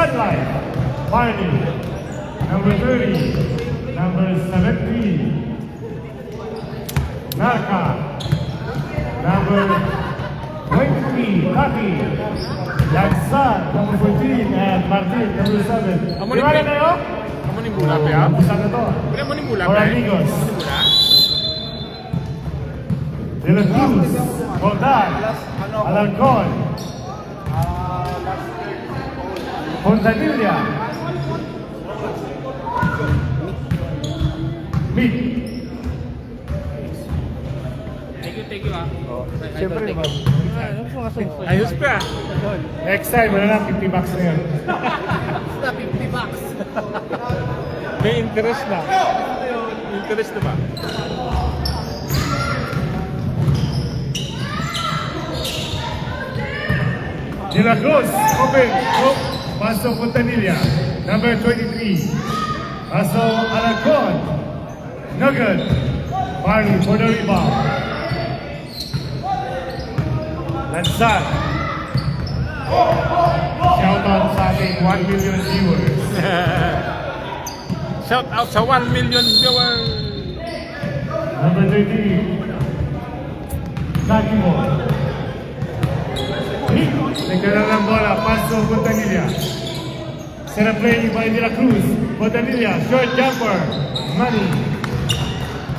Sunlight, Barney. Number 30, number 17, Narca. Number 23, Kaki. Lagsan, number 14, and Martin, number 7. Amo Di ba na kayo? Amo ning gula pa. Umpisa na to. Pila mo ning gula For pa. amigos. Amo ning gula. De la Cruz, Roldan, Alarcon, Fontanilla, Meet. Thank you ah. Siyempre, Ayos pa. next time, wala lang 50 bucks na yun. Na 50 bucks. May interest na. Interest na ba? De la Cruz, open, Paso Fontanilla, number 23. Paso Alarcon, Nugget, Barney for the rebound. Lanzar. Shout out sa ating 1 million viewers. Shout out sa 1 million viewers. Number 13, Takimo. Nagkaroon ng bola, Paso Fontanilla. Set up play by De La Cruz. Fontanilla, short jumper. Money.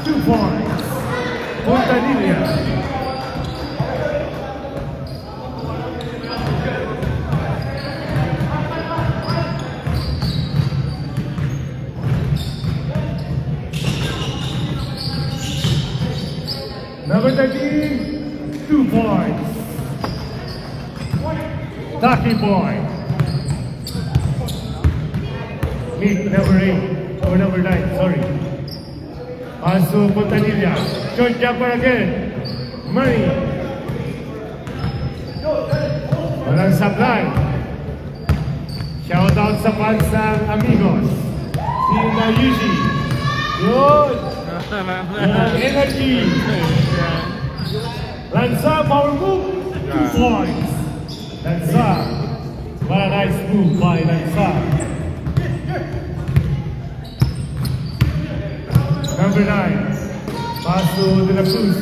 2 points. Fontanilla. Number 13, 2 points. Taki Boy. Meet number 8, or number 9, sorry. Paso Fontanilla. Short jumper again. Money. Walang supply. Shout out sa fans ng Amigos. Team Yuji. Yun. Energy. Lanza power move. 2 points. Lanza. What a nice move by Lanza. Number 9. Paso De La Cruz.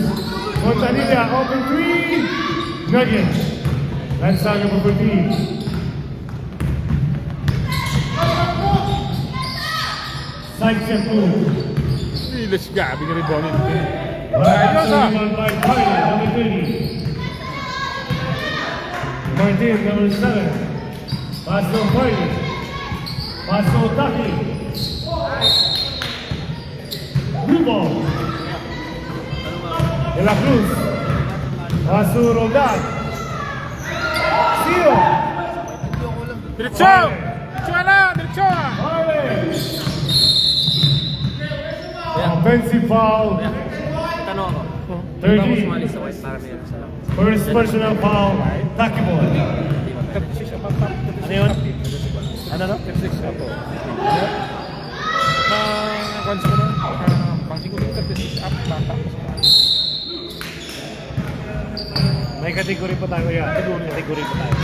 Fontanilla open 3. Nugget. Lanza number 14. Side step move. Let's go. Bigyan rin bonin. Ayos ah. By Carly, number 20. Martin, number 7. Paso Carly. Paso Taki. Rubo. De La Cruz. Paso Roldan. Sio. Diretso! Diretso na! Diretso! Harley. Offensive foul. Tanong ako. 30. Sumali sa West para meron sa lang. First personal foul. Taki ball. Ano yun? Ano no? 36 ako. Kons ko nun. Pang siguro 36 up. May category pa tayo yan. Category pa tayo.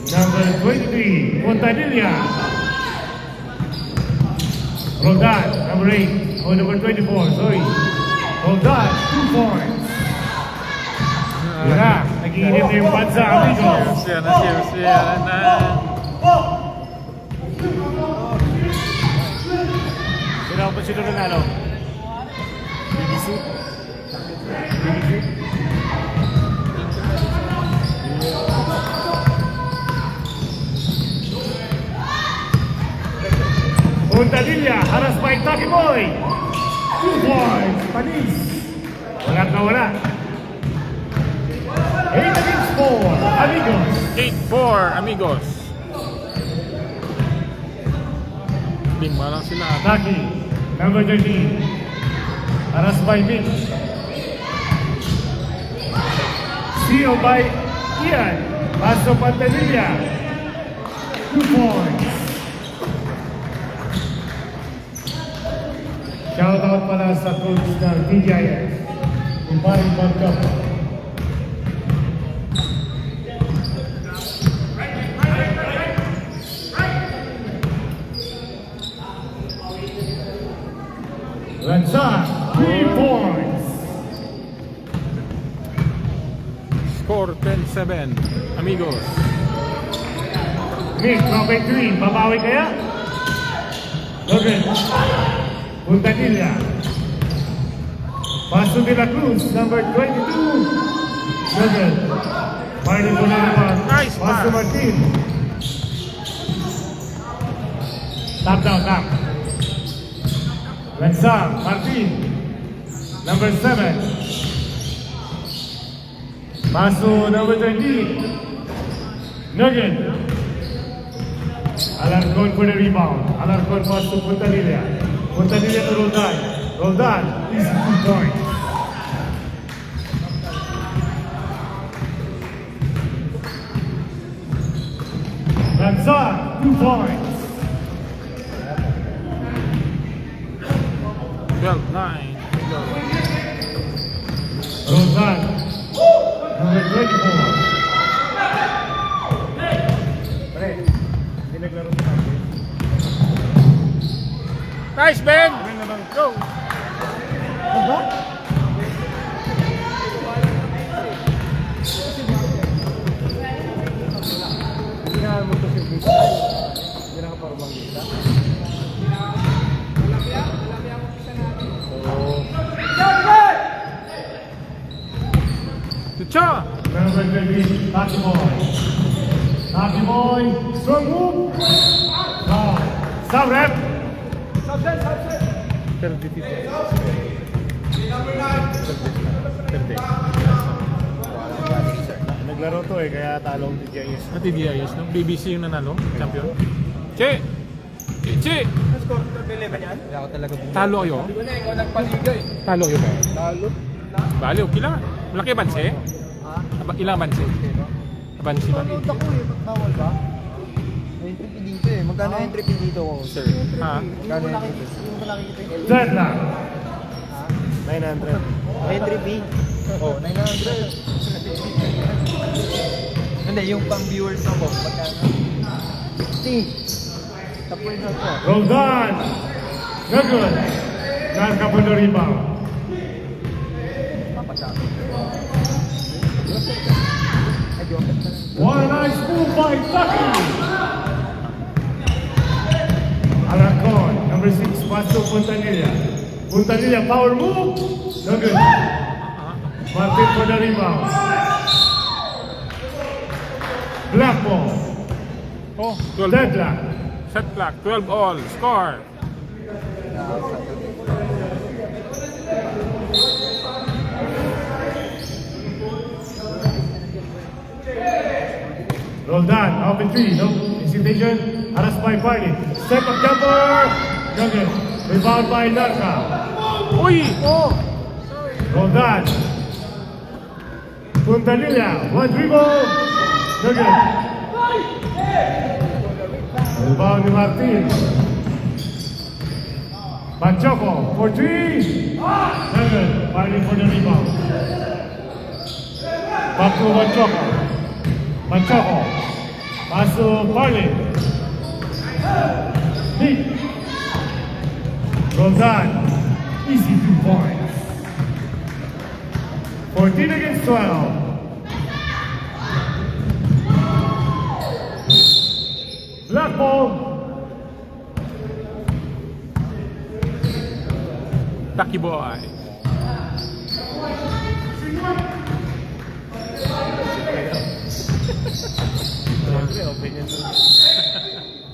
Number 23, Fontanilla. Roldan, number 8. Oh, number 24, sorry. Roldan, 2 points. Yun na, nag-iinit na yung bansa, amigos. Yan na. Sino ang sino nanalo? BBC? BBC? Fontanilla, haras by Taki Boy. 2 points, Panis. Walang nawala. 8 against 4, amigos. 8-4, amigos. Lima lang sila. Taki, number 13. Haras by Mitch. Steal by Ian. Paso Fontanilla. 2 points. Shout out pala sa coach ng TGIS. Imparing Magkapa. Lanzar, 3 points. Score 10-7, amigos. Nick, dropping 3. Babawi kaya? Logan. Puntanilla. Paso de la Cruz, number 22. Logan. Marlon Bonarama. Nice Paso pass. Martin. Tap down, tap. Lanzar, Martin. Number 7. Paso number 13. Nugget. Alarcon for the rebound. Alarcon pass to Puntanilla. Puntanilla to Roldan. Roldan, easy 2 points. Lanzar, 2 points. 12-9. Roldan, number 24. Pre, hindi naglaro sa natin. Nice, Ben! Go! Diba? Hindi na mo ito si Vista. Hindi na ka parang Vista. Tucha! Number 13, Taki Boy. Taki Boy, strong move. Stop rep. Naglaro to eh, kaya talong si Jayes. At DIS, no? BBC yung nanalo, champion. Che! Che! Talo kayo? Talo kayo ba? Bali, okay lang. Malaki banse? Ilang banse? Banse ba? Bawal ba? Entry fee dito eh. Magkano entry fee dito, sir? Ha? Magkano entry fee? Yung malaki kita yung Third lang. 900. entry fee? Oh, 900. Hindi, yung pang viewers ako. Magkano? 50. Tapoy na to. Roldan. No good. Nakakapon na rebound. Papasabi. One nice move by Taki. Alarcon, number 6, pass to Puntanilla. Puntanilla, power move. No good. Martin for the rebound. Black ball. Oh, 12 Deadlock. Set clock, 12 all. Score! Roldan, open 3, no hesitation. Harassed by Party. Step up jumper. No good. Rebound by Narca. Uy! Oh! Roldan. Puntanilla, one dribble. No good. Rebound ni Martin. Pachoco for 3. No good. Fighting for the rebound. Back to Pachoco. Pachoco. Pass to Parley. Nick. Roldan. Easy 2 points. 14 against 12. Black ball. Taki boy.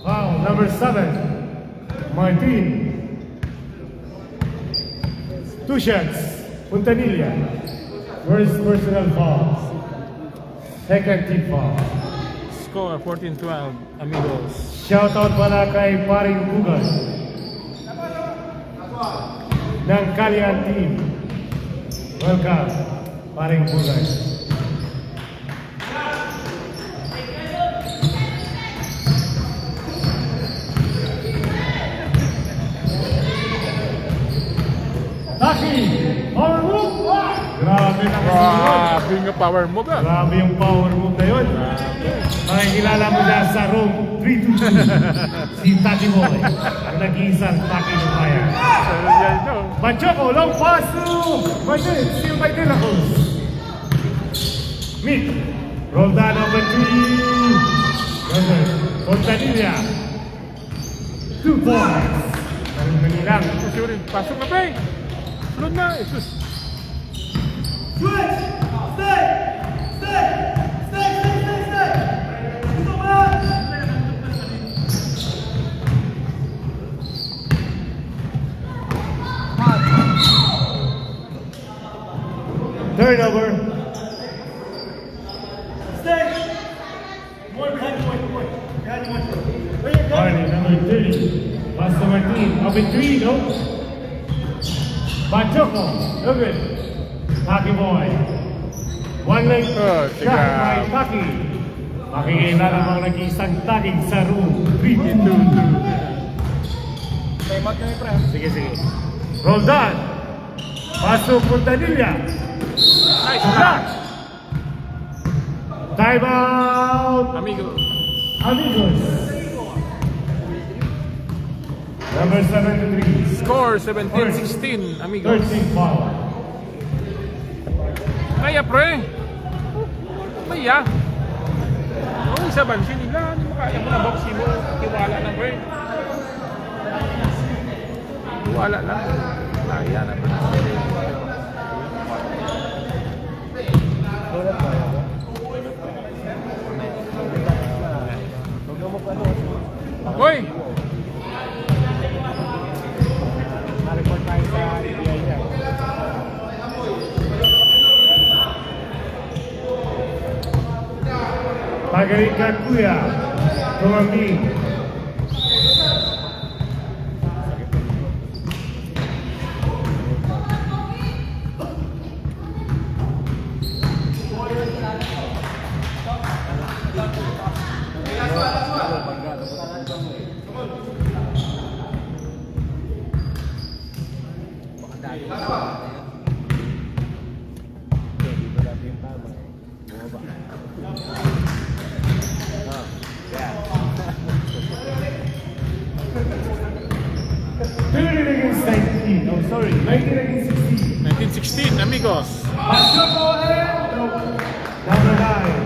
Foul number 7. Martin. 2 shots. Puntanilla. First personal foul. Second team foul. Score 14-12, amigos. Shoutout pala kay Paring Bugal ng Kalian team. Welcome, Paring Bugal. Taki, power move. Grabe na kasi yun. Grabe yung power move ah. Grabe yung power move na yun. Makikilala mo na sa room 322. Si Taki Boy. Ang nag-iisang Taki ng Bayan. Yan no. Machoco, long pass to Madrid, still by De La Cruz. Mick, roll down number 3. Fontanilla. 2 points. Ganun lang. Susurin. Pasok na ba eh. Sunod na. Isus. Turnover. Barney, number 30. Pastor Martin, up in 3, no? Machoco, look it. Taki Boy. One leg Oh, shot by sigaw. Taki. Makikilala mo nag-iisang taking sa room 322. Time out kami, pre. Sige, sige. Roll down. Pasok Fontanilla. Nice. Shot. Time out. Amigo. Amigos. Number 73. Score 17-16. Amigos. 13 foul. Maya pre. Maya. Oh, isa bansi nila. Hindi mo kaya mo na boxing mo. Tiwala na pre. Tiwala lang. Kaya na pre. Tulad ba yan? Huwag mo ano. Hoy! Na-report tayo sa EBI niya. Pagalikan Kuya. Tumambing. Dito dati yung tama eh. Bumaba. 30 against 19. Oh, sorry. 19 against 16. 1916, amigos. Machoco and number 9.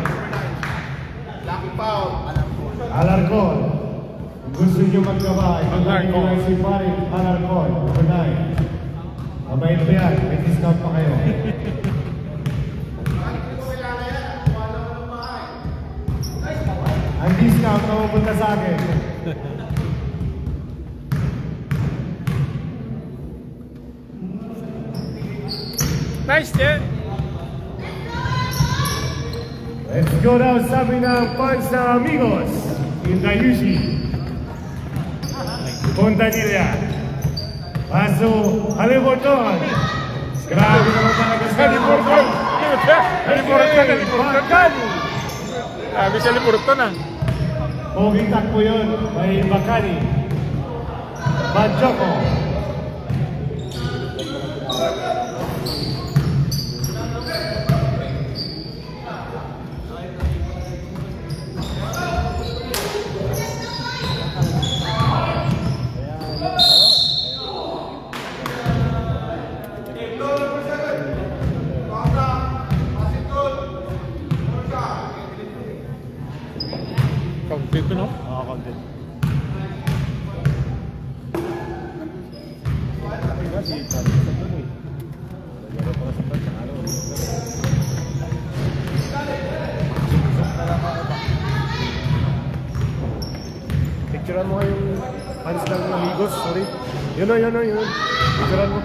Alarcon. Gusto nyo magkabay. Alarcon. Magkabay si Parit Alarcon. Number 9. Mabait pa yan. May discount pa kayo. Ang discount na pupunta sa akin. Nice, yeah. Let's go now sa amin ng fans na amigos in Dayushi. Fontanilla. Paso Haliburton. Grabe naman talaga sa Haliburton. Haliburton. Bakani. Sabi sa Haliburton ah. Poging takbo yun. May Bakani. Machoco. Complete no? Oo, content. Picturean mo yung fans ng amigos, sorry. Yun. Picturean mo.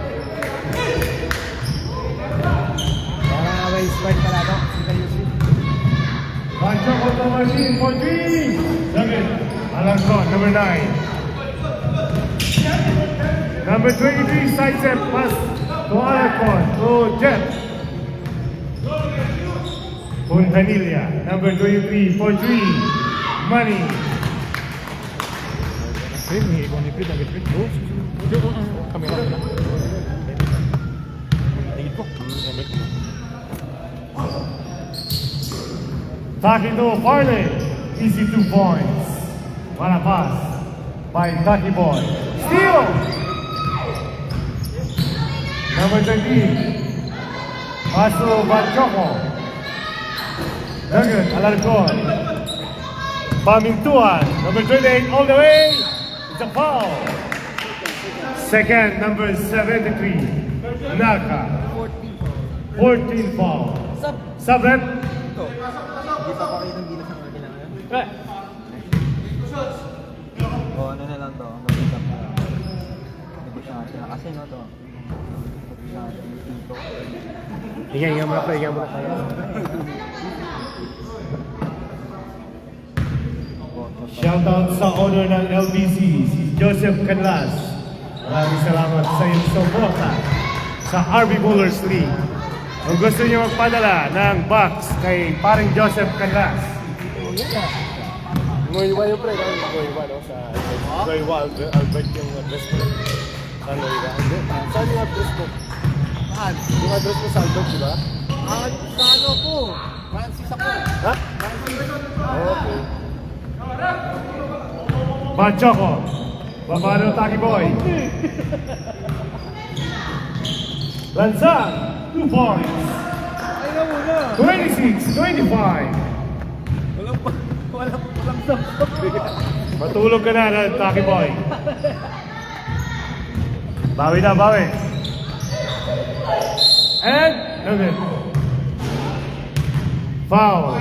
Para may smart pala ito. Sika Yusi. Machoco to Martin for 3. 7. Alarcon, number 9. Number 23, side step pass to Alarcon, to Jet. Fontanilla, number 23 for 3. Money. Ayun, may ikaw ni Fred. Ang Fred. Oh, kami na. Tingin ko. Takito Farley, easy 2 points. What a pass by Taki Boy. Steal! Number 13, Paso Banchoco. Nugget, Alarcon. Pamintuan, number 28, all the way. It's a foul. Second, number 73, Naka. 14 foul. Sub-rep. O ano na lang to, mag-usap na lang. Negosyasyon na. Kasi no to, negosyasyon dito. Hinga mo na pre, hinga mo na tayo. Shoutout sa owner ng LBC, si Joseph Canlas. Maraming salamat sa iyong suporta sa RB Bowlers League. Kung gusto niyo magpadala ng box kay paring Joseph Canlas, Ngoywa yung pre, Ngoywa no? Sa Ngoywa, Albert yung address mo. Sa Ngoywa. Hindi, saan yung address mo? Saan? Yung address mo sa Albert, di ba? Sa ano po? Francis ako. Ha? Okay. Banchoco, Babano Taki Boy. Lanzang, 2 points. 26-25. Walang sampok. Matulog ka na, Taki Boy. Bawi na, bawi. And, foul.